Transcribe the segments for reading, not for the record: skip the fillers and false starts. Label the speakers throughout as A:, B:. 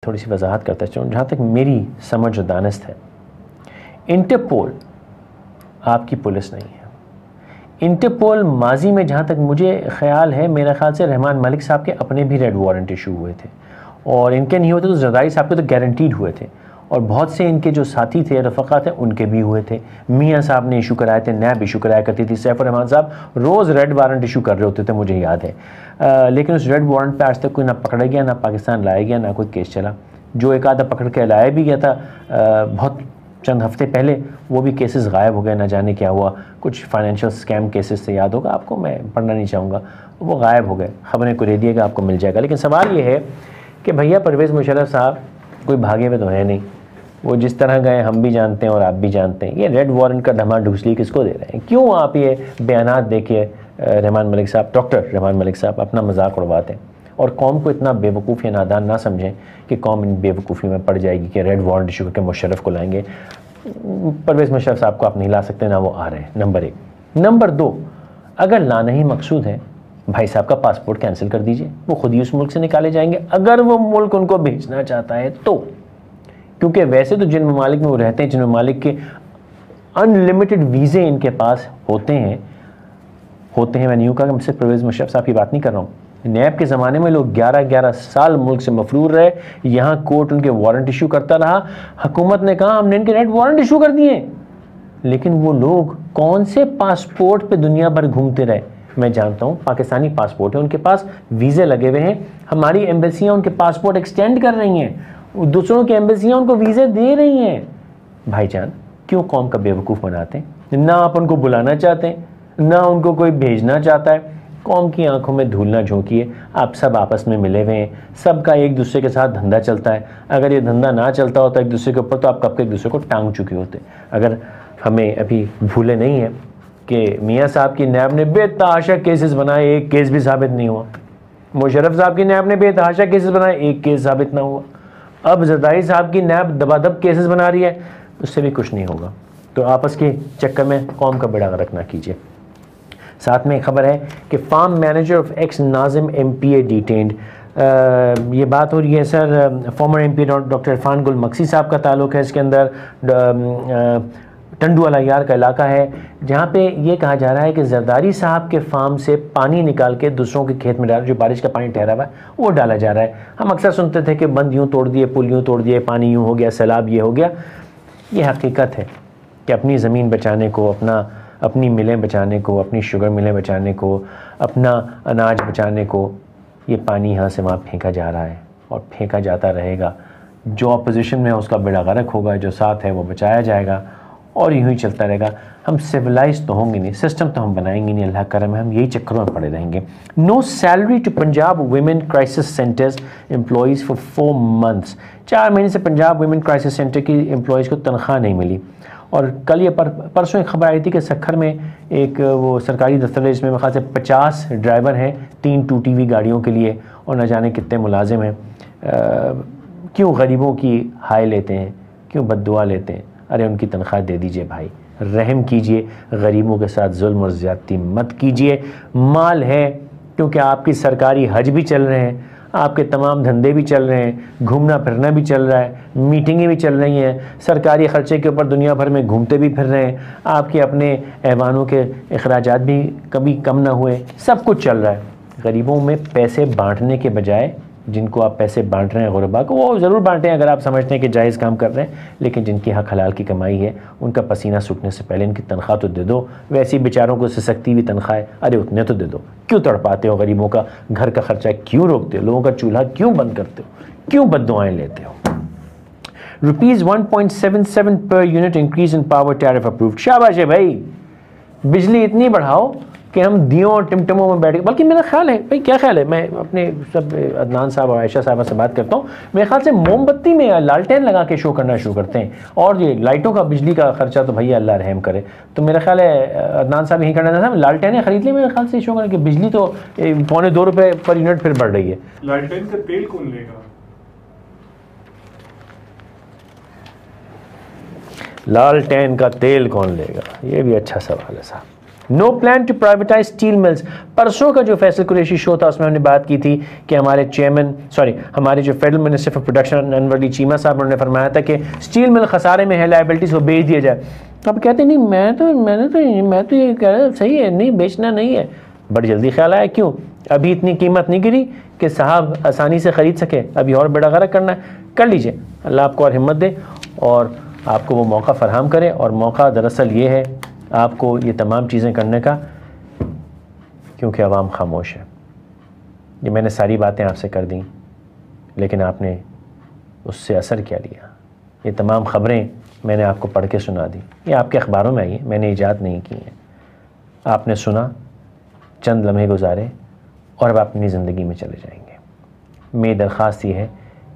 A: थोड़ी सी वजाहत करता चाहूँ। जहाँ तक मेरी समझ और दानिस्त है, इंटरपोल आपकी पुलिस नहीं है। इंटरपोल माजी में जहाँ तक मुझे ख्याल है, मेरा ख्याल से रहमान मलिक साहब के अपने भी रेड वारंट इशू हुए थे, और इनके नहीं होते तो जरदारी साहब के तो गारंटीड हुए थे, और बहुत से इनके जो साथी थे, रफ़क़ा थे, उनके भी हुए थे। मियाँ साहब ने इशू कराए थे, नैब इशू कराया करती थी, सैफ रहमान साहब रोज़ रेड वारंट इशू कर रहे होते थे, मुझे याद है। लेकिन उस रेड वारंट पे आज तक कोई ना पकड़ा गया, ना पाकिस्तान लाया गया, ना कोई केस चला। जो एक आधा पकड़ के लाया भी गया था बहुत चंद हफ्ते पहले, वो भी केसेस गायब हो गए, ना जाने क्या हुआ। कुछ फाइनेंशियल स्कैम केसेस से, याद होगा आपको, मैं पढ़ना नहीं चाहूँगा, वो गायब हो गए। ख़बरें को दे दिएगा, आपको मिल जाएगा। लेकिन सवाल ये है कि भैया परवेज़ मुशर्रफ साहब कोई भागे हुए तो है नहीं, वो जिस तरह गए हम भी जानते हैं और आप भी जानते हैं। ये रेड वारंट का धमाडूसली किसको दे रहे हैं? क्यों आप ये बयानात देखिए रहमान मलिक साहब, डॉक्टर रहमान मलिक साहब अपना मजाक उड़वाते हैं, और कौम को इतना बेवकूफ़ या नादान ना समझें कि कौम इन बेवकूफ़ी में पड़ जाएगी कि रेड वारंट इशू करके मुशर्रफ को लाएंगे। परवेज़ मुशर्रफ साहब को आप नहीं ला सकते, ना वो आ रहे हैं, नंबर 1। नंबर 2, अगर लाना ही मकसूद है, भाई साहब का पासपोर्ट कैंसिल कर दीजिए, वो खुद ही उस मुल्क से निकाले जाएंगे, अगर वो मुल्क उनको भेजना चाहता है तो। क्योंकि वैसे तो जिन ममालिक में वो रहते हैं, जिन ममालिक के अनलिमिटेड वीज़े इनके पास होते हैं, मैं यूँ कहा कि सिर्फ परवेज़ मुशर्रफ साहब की बात नहीं कर रहा हूँ। नैब के ज़माने में लोग 11-11 साल मुल्क से मफरूर रहे, यहाँ कोर्ट उनके वारंट इशू करता रहा, हुकूमत ने कहा हमने इनके रेड वारंट इशू कर दिए, लेकिन वो लोग कौन से पासपोर्ट पे दुनिया भर घूमते रहे? मैं जानता हूँ, पाकिस्तानी पासपोर्ट है उनके पास, वीज़े लगे हुए हैं, हमारी एम्बेसियाँ उनके पासपोर्ट एक्सटेंड कर रही हैं, दूसरों की एम्बेसियाँ उनको वीज़े दे रही हैं। भाईजान, क्यों कौम का बेवकूफ़ बनाते हैं? ना आप उनको बुलाना चाहते हैं, ना उनको कोई भेजना चाहता है। कौम की आंखों में धूल ना झोंकिए। आप सब आपस में मिले हुए हैं, सबका एक दूसरे के साथ धंधा चलता है। अगर ये धंधा ना चलता होता एक दूसरे के ऊपर, तो आप कब के एक दूसरे को टांग चुके होते। अगर हमें अभी भूले नहीं है कि मियाँ साहब की नैब ने बेतहाशा केसेस बनाए, एक केस भी साबित नहीं हुआ। मुशर्रफ साहब की नैब ने बेतहाशा केसेस बनाए, एक केस साबित ना हुआ। अब जरदारी साहब की नैब दबादब केसेस बना रही है, उससे भी कुछ नहीं होगा। तो आपस के चक्कर में कौम का बेड़ा गर्क ना कीजिए। साथ में एक खबर है कि farm manager of ex Nazim MPA detained. ये बात हो रही है sir, former MP doctor Irfan Gul Maksi साहब का ताल्लुक है इसके अंदर। टंडू वाला यार का इलाका है, जहाँ पे ये कहा जा रहा है कि जरदारी साहब के फार्म से पानी निकाल के दूसरों के खेत में डाला, जो बारिश का पानी ठहरा हुआ है वो डाला जा रहा है। हम अक्सर सुनते थे कि बंद यूँ तोड़ दिए, पुल यूँ तोड़ दिए, पानी यूँ हो गया, सैलाब ये हो गया। ये हकीकत है कि अपनी ज़मीन बचाने को, अपनी मिलें बचाने को, अपनी शुगर मिलें बचाने को, अपना अनाज बचाने को, ये पानी यहाँ से वहाँ फेंका जा रहा है और फेंका जाता रहेगा। जो अपोजिशन में है उसका बेड़ा गर्क होगा, जो साथ है वो बचाया जाएगा, और यूँ ही चलता रहेगा। हम सिविलाइज तो होंगे नहीं, सिस्टम तो हम बनाएंगे नहीं, अल्लाह करम है, हम यही चक्करों में पड़े रहेंगे। No salary to Punjab women crisis centres employees for 4 months. 4 महीने से पंजाब वुमेन क्राइसिस सेंटर की एम्प्लॉयज़ को तनख्वाह नहीं मिली। और कल ये परसों एक खबर आई थी कि सखर में एक वो सरकारी दफ्तर है, जिसमें मेरे ख्याल से 50 ड्राइवर हैं 3 टूटी हुई गाड़ियों के लिए, और न जाने कितने मुलाजिम हैं। क्यों गरीबों की हाय लेते हैं, क्यों बद्दुआ लेते हैं? अरे उनकी तनख्वाह दे दीजिए भाई, रहम कीजिए, गरीबों के साथ जुल्म और ज़्यादती मत कीजिए। माल है, क्योंकि आपकी सरकारी हज भी चल रहे हैं, आपके तमाम धंधे भी चल रहे हैं, घूमना फिरना भी चल रहा है, मीटिंगें भी चल रही हैं, सरकारी ख़र्चे के ऊपर दुनिया भर में घूमते भी फिर रहे हैं, आपके अपने ऐवानों के अखराजात भी कभी कम ना हुए, सब कुछ चल रहा है। गरीबों में पैसे बांटने के बजाय, जिनको आप पैसे बांट रहे हैं गुरबा को, वो ज़रूर बांटें अगर आप समझते हैं कि जायज़ काम कर रहे हैं, लेकिन जिनकी हक हलाल की कमाई है, उनका पसीना सूखने से पहले इनकी तनख्वाह तो दे दो। वैसे बेचारों को सिसकती हुई तनख्वाह, अरे उतने तो दे दो। क्यों तड़पाते हो गरीबों का घर का खर्चा, क्यों रोकते हो? लोगों का चूल्हा क्यों बंद करते हो? क्यों बद्दुआएं लेते हो? Rupees 1.77 per unit increase in power tariff approved. शाबाश है भाई, बिजली इतनी बढ़ाओ कि हम दियों और टिमटमों में बैठ, बल्कि मेरा ख्याल है भाई, क्या ख्याल है, मैं अपने सब अदनान साहब और आयशा साहबा से बात करता हूँ, मेरे ख्याल से मोमबत्ती में लालटेन लगा के शो करना शुरू करते हैं, और ये लाइटों का बिजली का खर्चा तो भैया अल्लाह रहम करे। तो मेरा ख्याल है अदनान साहब यही करना था, लालटेनें खरीद ली मेरे ख्याल से शो करने की, बिजली तो $2.25 रुपये पर यूनिट फिर बढ़ रही है।
B: लालटेन का तेल कौन लेगा?
A: लालटेन का तेल कौन लेगा, ये भी अच्छा सवाल है साहब। No plan to privatise steel mills. परसों का जो फैसल कुरैशी शो था उसमें हमने बात की थी कि हमारे जो federal minister for production Anwar Ali Cheema साहब उन्होंने फरमाया था कि स्टील मिल खसारे में है, लायबिलिटीज वो बेच दिया जाए। अब कहते नहीं मैं तो ये कह रहा सही है, नहीं बेचना नहीं है। बड़ी जल्दी ख्याल आया, क्यों अभी इतनी कीमत नहीं गिरी कि साहब आसानी से ख़रीद सके, अभी और बेड़ा गर्क करना है, कर लीजिए। अल्लाह आपको और हिम्मत दे और आपको वो मौका फ़राहम करे। और मौका दरअसल ये है आपको ये तमाम चीज़ें करने का, क्योंकि आवाम खामोश है। ये मैंने सारी बातें आपसे कर दी, लेकिन आपने उससे असर क्या लिया? ये तमाम ख़बरें मैंने आपको पढ़ के सुना दी, ये आपके अखबारों में आई है, मैंने ईजाद नहीं की है। आपने सुना, चंद लम्हे गुजारे और अब अपनी ज़िंदगी में चले जाएंगे। मेरी दरख्वास्त ये है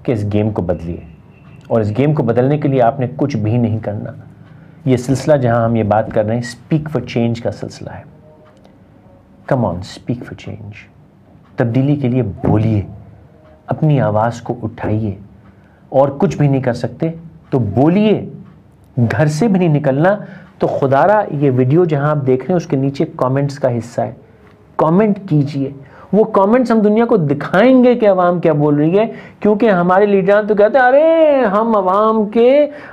A: कि इस गेम को बदलिए, और इस गेम को बदलने के लिए आपने कुछ भी नहीं करना। ये सिलसिला जहां हम ये बात कर रहे हैं स्पीक फॉर चेंज का सिलसिला है। Come on, speak for change. तब्दीली के लिए बोलिए, अपनी आवाज़ को उठाइए, और कुछ भी नहीं कर सकते तो बोलिए। घर से भी नहीं निकलना तो खुदारा ये वीडियो जहां आप देख रहे हैं उसके नीचे कमेंट्स का हिस्सा है, कमेंट कीजिए। वो कमेंट्स हम दुनिया को दिखाएंगे कि अवाम क्या बोल रही है, क्योंकि हमारे लीडरान तो कहते हैं अरे हम अवाम के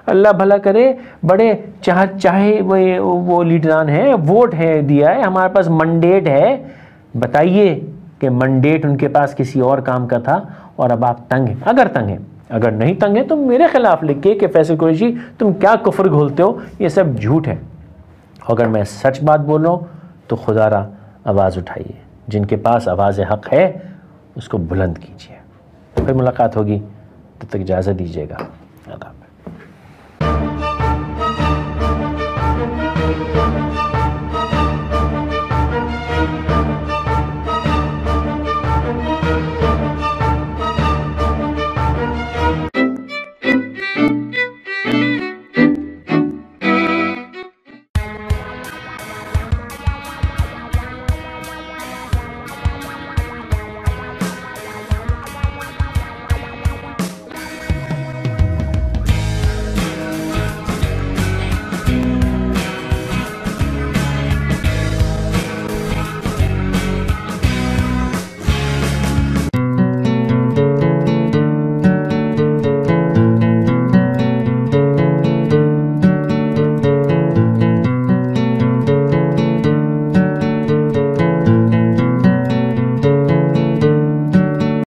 A: अल्लाह भला करे बड़े चाहे वो लीडरान है, वोट है दिया है, हमारे पास मंडेट है। बताइए कि मंडेट उनके पास किसी और काम का था और अब आप तंग हैं। अगर तंग हैं, अगर नहीं तंग है तो मेरे खिलाफ लिखिए कि फैसल कुरैशी तुम क्या कुफ्र घोलते हो, ये सब झूठ है। अगर मैं सच बात बोल रहा हूँ तो खुदारा आवाज़ उठाइए, जिनके पास आवाज़ हक़ है उसको बुलंद कीजिए। फिर मुलाकात होगी, तब तक इजाज़त दीजिएगा। आदाब।